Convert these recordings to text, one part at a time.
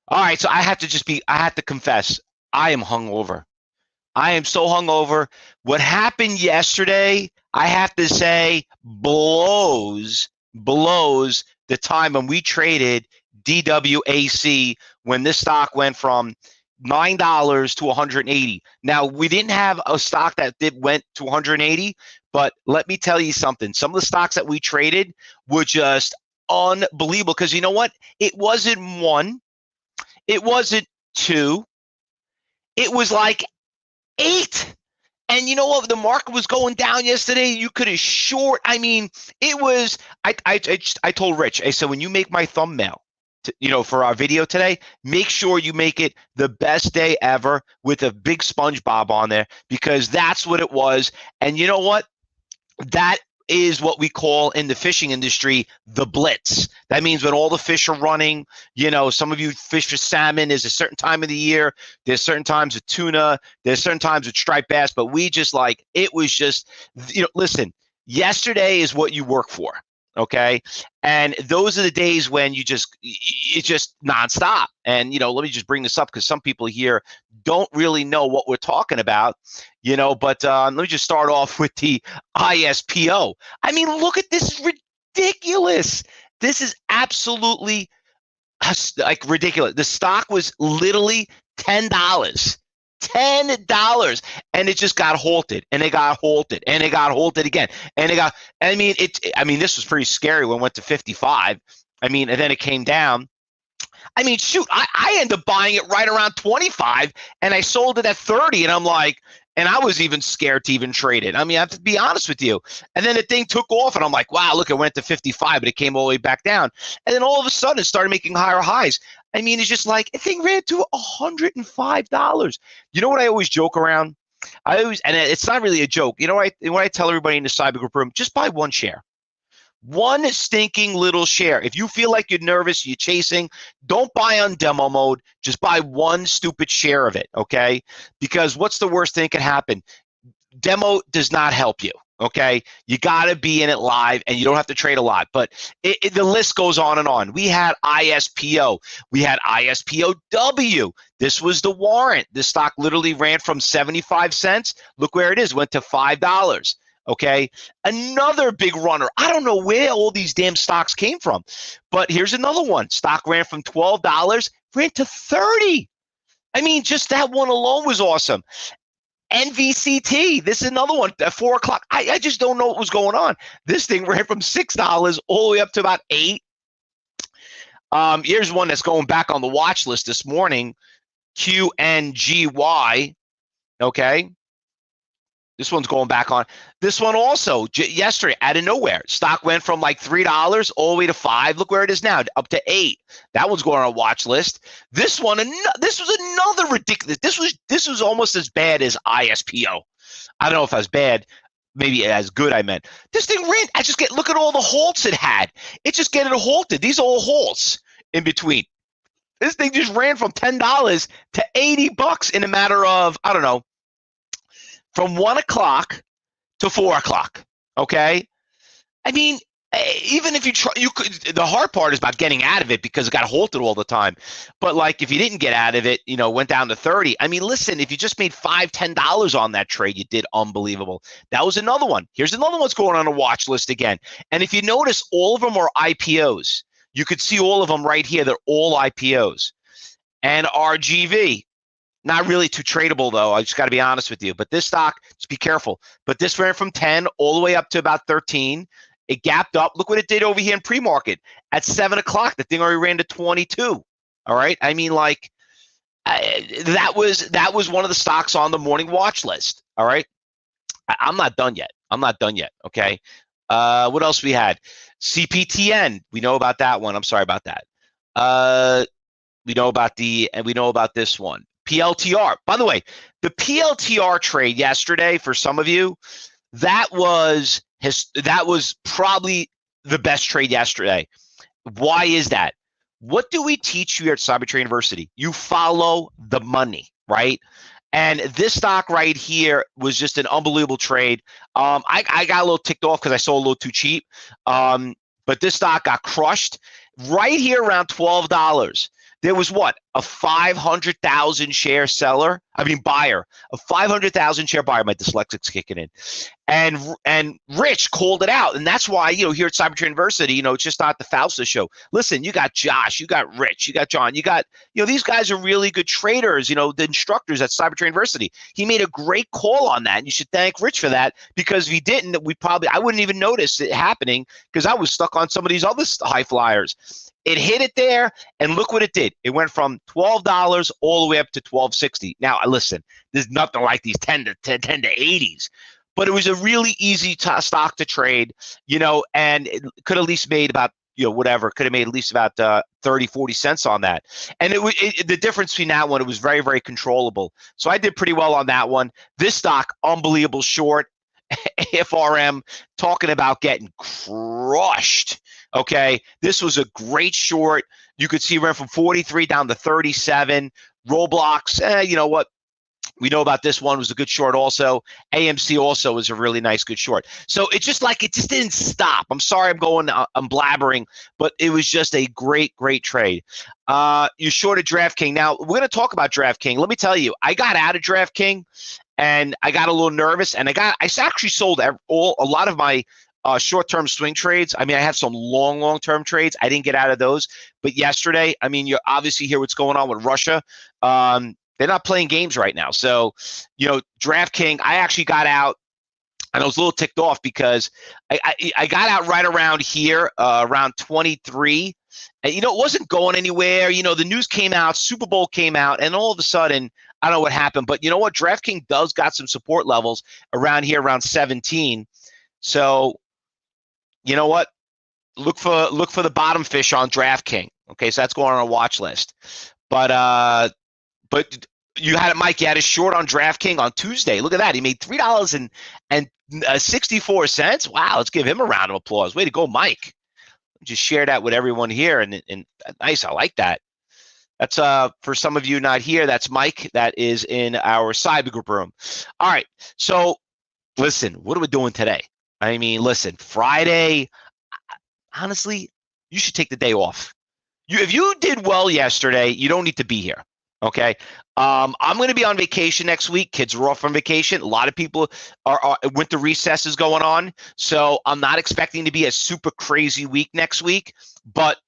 All right, so I have to confess, I am hungover. I am so hungover. What happened yesterday, I have to say, blows the time when we traded DWAC when this stock went from $9 to 180. Now, we didn't have a stock that went to 180, but let me tell you something. Some of the stocks that we traded were just unbelievable because you know what? It wasn't one, it wasn't two, it was like eight. And you know what? The market was going down yesterday. You could have short. I mean, it was. I told Rich. I said when you make my thumbnail, for our video today, make sure you make it the best day ever with a big SpongeBob on there because that's what it was. And you know what? That is what we call in the fishing industry the blitz. That means when all the fish are running, some of you fish for salmon. There's a certain time of the year. There's certain times of tuna. There's certain times with striped bass. But we just it was just, listen, yesterday is what you work for. Okay. And those are the days when it's just nonstop. And, let me just bring this up because some people here don't really know what we're talking about, but let me just start off with the ISPO. I mean, look at this. Is ridiculous. This is absolutely ridiculous. The stock was literally $10. $10 and it just got halted and it got halted and it got halted again and this was pretty scary when it went to 55. And then it came down. Shoot, I ended up buying it right around 25 and I sold it at 30 and I was even scared to even trade it. I have to be honest with you. And then the thing took off and I'm like, wow, look, it went to 55, but it came all the way back down. And then all of a sudden it started making higher highs. It's just like a thing ran to $105. You know what I always joke around? And it's not really a joke. When I tell everybody in the cyber group room, just buy one share. One stinking little share. If you feel like you're nervous, you're chasing, don't buy on demo mode. Just buy one stupid share of it, okay? Because what's the worst thing that can happen? Demo does not help you, okay? You got to be in it live, and you don't have to trade a lot. But the list goes on and on. We had ISPO. We had ISPOW. This was the warrant. This stock literally ran from 75 cents. Look where it is. Went to $5. Okay, another big runner. I don't know where all these damn stocks came from, but here's another one. Stock ran from $12, ran to 30. Just that one alone was awesome. NVCT, this is another one at 4 o'clock. I just don't know what was going on. This thing ran from $6 all the way up to about 8. Here's one that's going back on the watch list this morning, QNGY. Okay. This one's going back on. This one also, yesterday, out of nowhere, stock went from like $3 all the way to $5. Look where it is now, up to 8. That one's going on a watch list. This one, this was another ridiculous. This was almost as bad as ISPO. I don't know if I was bad, maybe as good. I meant this thing ran. Look at all the halts it had. It just getting halted. These are all halts in between. This thing just ran from $10 to $80 in a matter of, I don't know, from 1 o'clock to 4 o'clock. Okay. Even if you try, you could. The hard part is about getting out of it because it got halted all the time. But if you didn't get out of it, went down to 30. Listen, if you just made $5, $10 on that trade, you did unbelievable. That was another one. Here's another one's going on a watch list again. And if you notice, all of them are IPOs. You could see all of them right here. They're all IPOs. NRGV. Not really too tradable, though. I just got to be honest with you. But this stock, just be careful. But this ran from 10 all the way up to about 13. It gapped up. Look what it did over here in pre-market. At 7 o'clock, the thing already ran to 22. All right? That was one of the stocks on the morning watch list. All right? I'm not done yet. Okay? What else we had? CPTN. We know about that one. I'm sorry about that. We know about this one. PLTR. By the way, the PLTR trade yesterday, for some of you, that was probably the best trade yesterday. Why is that? What do we teach you at Cybertrade University? You follow the money, right? And this stock right here was just an unbelievable trade. I got a little ticked off because I sold a little too cheap. But this stock got crushed right here around $12. there was what, a 500,000 share seller, buyer, a 500,000 share buyer. My dyslexic's kicking in. And Rich called it out. And that's why, here at Cybertrade University, it's just not the Fausto show. Listen, you got Josh, you got Rich, you got John, you got, these guys are really good traders, the instructors at Cybertrade University. He made a great call on that. And you should thank Rich for that, because if he didn't, I wouldn't even notice it happening, because I was stuck on some of these other high flyers. It hit it there, and look what it did. It went from $12 all the way up to $12.60. Now, listen, there's nothing like these 10 to 80s. But it was a really easy stock to trade, and it could at least made about, could have made at least about 30, 40 cents on that. And the difference between that one, it was very, very controllable. So I did pretty well on that one. This stock, unbelievable short. FRM, talking about getting crushed. Okay, this was a great short. You could see it went from 43 down to 37. Roblox, you know what? We know about this one, was a good short also. AMC also was a really nice good short. So it just didn't stop. I'm sorry I'm blabbering, but it was just a great, great trade. You shorted DraftKings. Now, we're going to talk about DraftKings. Let me tell you, I got out of DraftKings and I got a little nervous, and I actually sold a lot of my short-term swing trades. I have some long-term trades. I didn't get out of those. But yesterday, you obviously hear what's going on with Russia. They're not playing games right now. So, DraftKings, I actually got out, and I was a little ticked off because I got out right around here, around 23. And, it wasn't going anywhere. The news came out, Super Bowl came out, and all of a sudden, I don't know what happened. But you know what? DraftKings does got some support levels around here, around 17. So, you know what? Look for the bottom fish on DraftKings. Okay, so that's going on a watch list. But you had it, Mike. You had a short on DraftKings on Tuesday. Look at that. He made $3.64. Wow, let's give him a round of applause. Way to go, Mike. Just share that with everyone here, and nice. I like that. That's for some of you not here. That's Mike. That is in our cyber group room. All right. So listen, what are we doing today? Listen, Friday. Honestly, you should take the day off. If you did well yesterday, you don't need to be here. Okay. I'm going to be on vacation next week. Kids are off on vacation. A lot of people are winter recess is going on. So I'm not expecting to be a super crazy week next week. But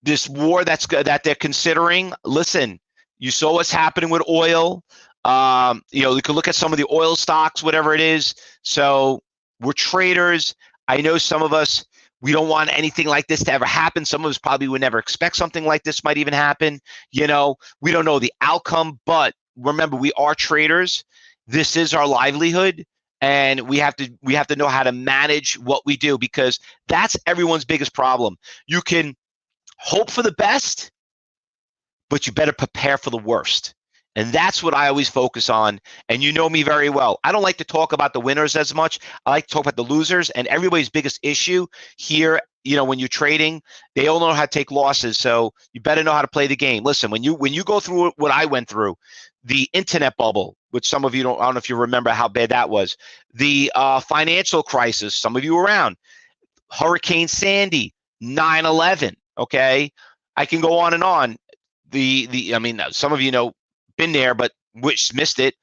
this war that they're considering, listen, you saw what's happening with oil. You could look at some of the oil stocks, whatever it is. So we're traders. I know some of us, we don't want anything like this to ever happen. Some of us probably would never expect something like this might even happen. We don't know the outcome, but remember, we are traders. This is our livelihood, and we have to know how to manage what we do, because that's everyone's biggest problem. You can hope for the best, but you better prepare for the worst. And that's what I always focus on. And you know me very well. I don't like to talk about the winners as much. I like to talk about the losers. And everybody's biggest issue here, when you're trading, they all know how to take losses. So you better know how to play the game. Listen, when you go through what I went through, the internet bubble, which some of you I don't know if you remember how bad that was, the financial crisis, some of you were around, Hurricane Sandy, 9/11. Okay, I can go on and on. Some of you been there, but which missed it,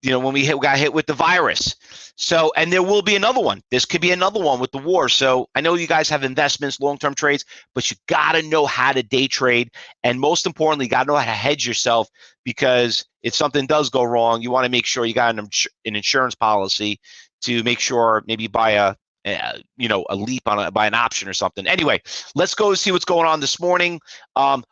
when we got hit with the virus. So, and there will be another one. This could be another one with the war. So I know you guys have investments, long-term trades, but you got to know how to day trade. And most importantly, you got to know how to hedge yourself, because if something does go wrong, you want to make sure you got an insurance policy to make sure maybe buy a leap by an option or something. Anyway, let's go see what's going on this morning.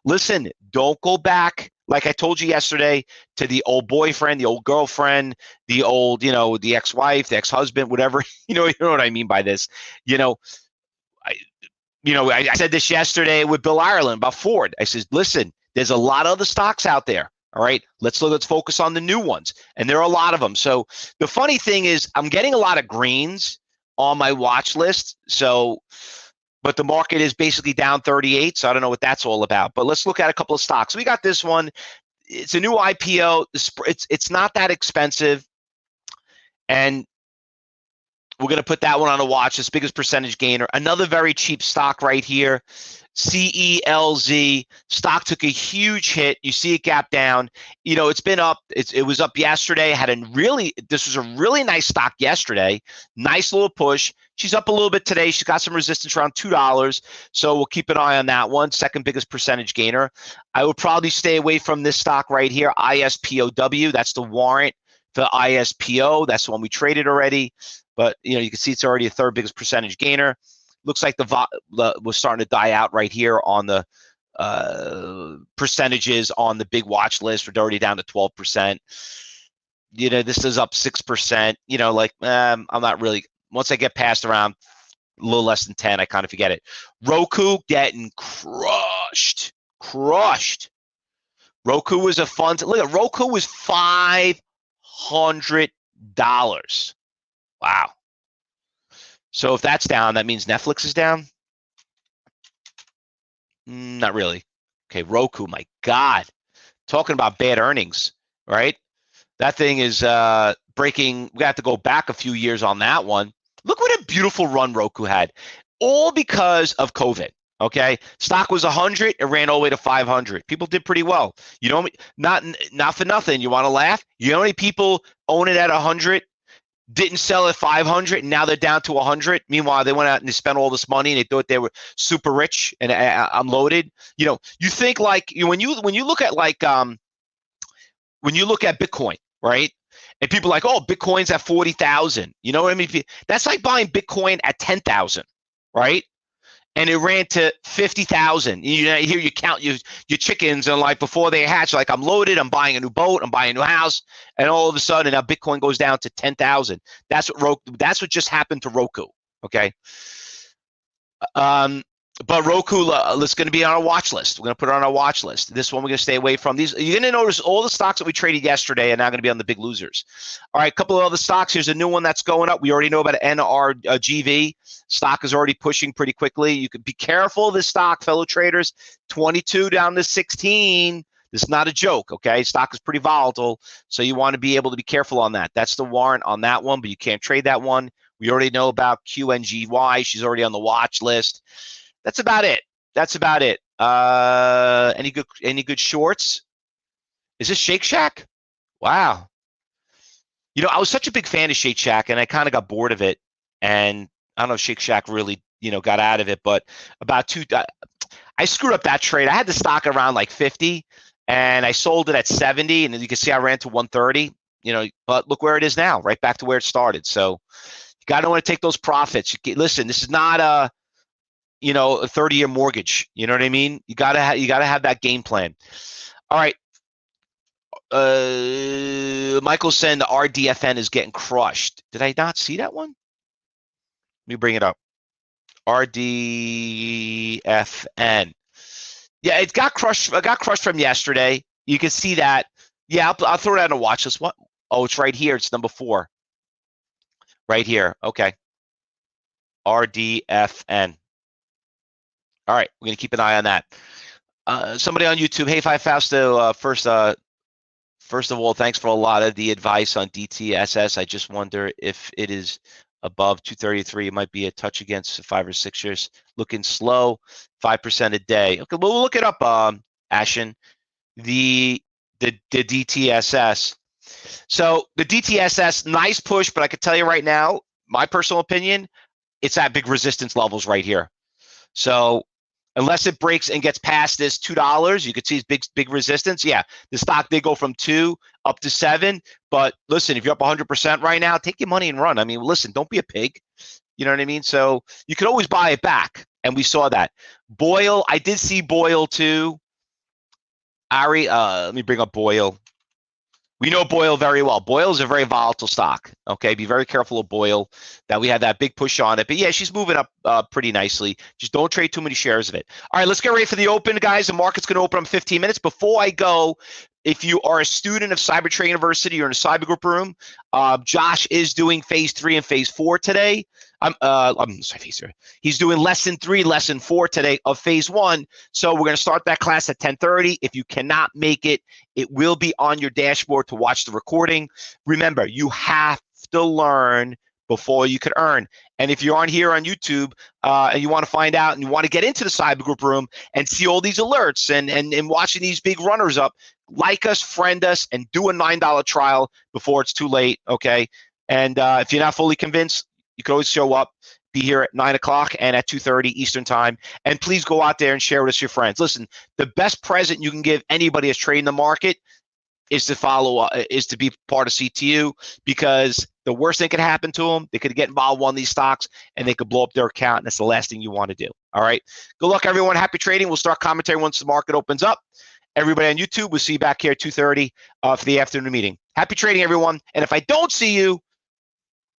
Listen, don't go back, like I told you yesterday, to the old boyfriend, the old girlfriend, the old, the ex-wife, the ex-husband, whatever. You know what I mean by this. I said this yesterday with Bill Ireland about Ford. I said, listen, there's a lot of other stocks out there. All right, let's focus on the new ones, and there are a lot of them. So the funny thing is, I'm getting a lot of greens on my watch list. So, but the market is basically down 38. So I don't know what that's all about. But let's look at a couple of stocks. We got this one. It's a new IPO. It's not that expensive, and We're going to put that one on a watch. This biggest percentage gainer. Another very cheap stock right here. CELZ stock took a huge hit. You see it gap down. You know, it's been up. It was up yesterday. This was a really nice stock yesterday. Nice little push. She's up a little bit today. She's got some resistance around $2. So we'll keep an eye on that one. Second biggest percentage gainer. I would probably stay away from this stock right here. ISPOW. That's the warrant for ISPO. That's the one we traded already. But, you know, you can see it's already a third biggest percentage gainer. Looks like the was starting to die out right here on the percentages on the big watch list. We're already down to 12%. You know, this is up 6%. You know, like, I'm not really, once I get past around a little less than 10, I kind of forget it. Roku getting crushed. Roku was a fun, look at Roku was $500. Wow. So if that's down, that means Netflix is down? Not really. Okay, Roku, my God. Talking about bad earnings, right? That thing is breaking. We have to go back a few years on that one. Look what a beautiful run Roku had. All because of COVID, okay? Stock was 100. It ran all the way to 500. People did pretty well. You know, not for nothing. You want to laugh? You know how many people own it at 100? Didn't sell at 500, and now they're down to 100. Meanwhile, they went out and they spent all this money, and they thought they were super rich and unloaded. You know, you think like when you look at like when you look at Bitcoin, right? And people are like, oh, Bitcoin's at 40,000. You know what I mean? That's like buying Bitcoin at 10,000, right? And it ran to 50,000. You know, here you count your chickens, and like before they hatch, like I'm loaded, I'm buying a new boat, I'm buying a new house, and all of a sudden now Bitcoin goes down to 10,000. That's what just happened to Roku. Okay. But Roku is going to be on our watch list. We're going to put it on our watch list. This one we're going to stay away from. These you're going to notice all the stocks that we traded yesterday are now going to be on the big losers. All right, a couple of other stocks. Here's a new one that's going up. We already know about NRGV. Stock is already pushing pretty quickly. You could be careful of this stock, fellow traders. 22 down to 16. This is not a joke, okay? Stock is pretty volatile, so you want to be able to be careful on that. That's the warrant on that one, but you can't trade that one. We already know about QNGY. She's already on the watch list. That's about it. Any good shorts? Is this Shake Shack? Wow. You know, I was such a big fan of Shake Shack, and I kind of got bored of it. And I don't know if Shake Shack really, you know, got out of it, but I screwed up that trade. I had the stock around like 50, and I sold it at 70, and you can see I ran to 130. You know, but look where it is now, right back to where it started. So you got to want to take those profits. Listen, this is not a 30-year mortgage. You know what I mean? You gotta have that game plan. All right. Michael's saying the RDFN is getting crushed. Did I not see that one? Let me bring it up. RDFN. Yeah, it got crushed. I got crushed from yesterday. You can see that. Yeah, I'll throw it on a watch list. What? Oh, it's right here. It's number 4. Right here. Okay. RDFN. All right, we're gonna keep an eye on that. Somebody on YouTube, hey, Fausto. First of all, thanks for a lot of the advice on DTSS. I just wonder if it is above 233. It might be a touch against 5 or 6 years. Looking slow, 5% a day. Okay, well, we'll look it up, Ashen. The DTSS. So the DTSS, nice push, but I can tell you right now, my personal opinion, it's at big resistance levels right here. So unless it breaks and gets past this $2, you could see it's big resistance. Yeah, the stock did go from 2 up to 7. But listen, if you're up 100% right now, take your money and run. I mean, listen, don't be a pig. You know what I mean? So you could always buy it back, and we saw that. Boyle, I did see Boyle too. Ari, let me bring up Boyle. We know Boyle very well. Boyle is a very volatile stock. Okay, be very careful of Boyle. That we had that big push on it, but yeah, she's moving up pretty nicely. Just don't trade too many shares of it. All right, let's get ready for the open, guys. The market's going to open up in 15 minutes. Before I go, if you are a student of Cybertrade University, you're in a cyber group room. Josh is doing phase 3 and phase 4 today. I'm sorry, phase 3. He's doing lesson 3, lesson 4 today of phase 1. So we're going to start that class at 10:30. If you cannot make it, it will be on your dashboard to watch the recording. Remember, you have to learn before you could earn. And if you aren't here on YouTube and you want to find out and you want to get into the Cyber Group room and see all these alerts and watching these big runners up, like us, friend us, and do a $9 trial before it's too late, okay? And if you're not fully convinced, you can always show up, be here at 9 o'clock and at 2:30 Eastern time. And please go out there and share with us your friends. Listen, the best present you can give anybody that's trading the market is to follow up, is to be part of CTU, because the worst thing could happen to them, they could get involved in one of these stocks and they could blow up their account, and that's the last thing you want to do. All right. Good luck, everyone. Happy trading. We'll start commentary once the market opens up. Everybody on YouTube, we'll see you back here at 2:30 for the afternoon meeting. Happy trading, everyone. And if I don't see you,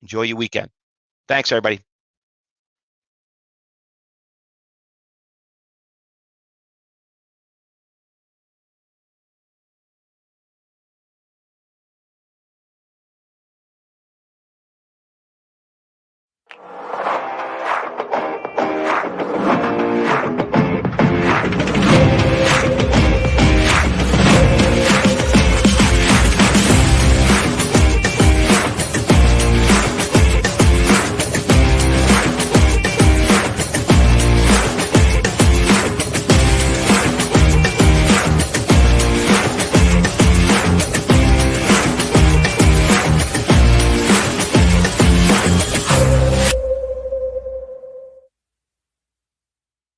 enjoy your weekend. Thanks, everybody.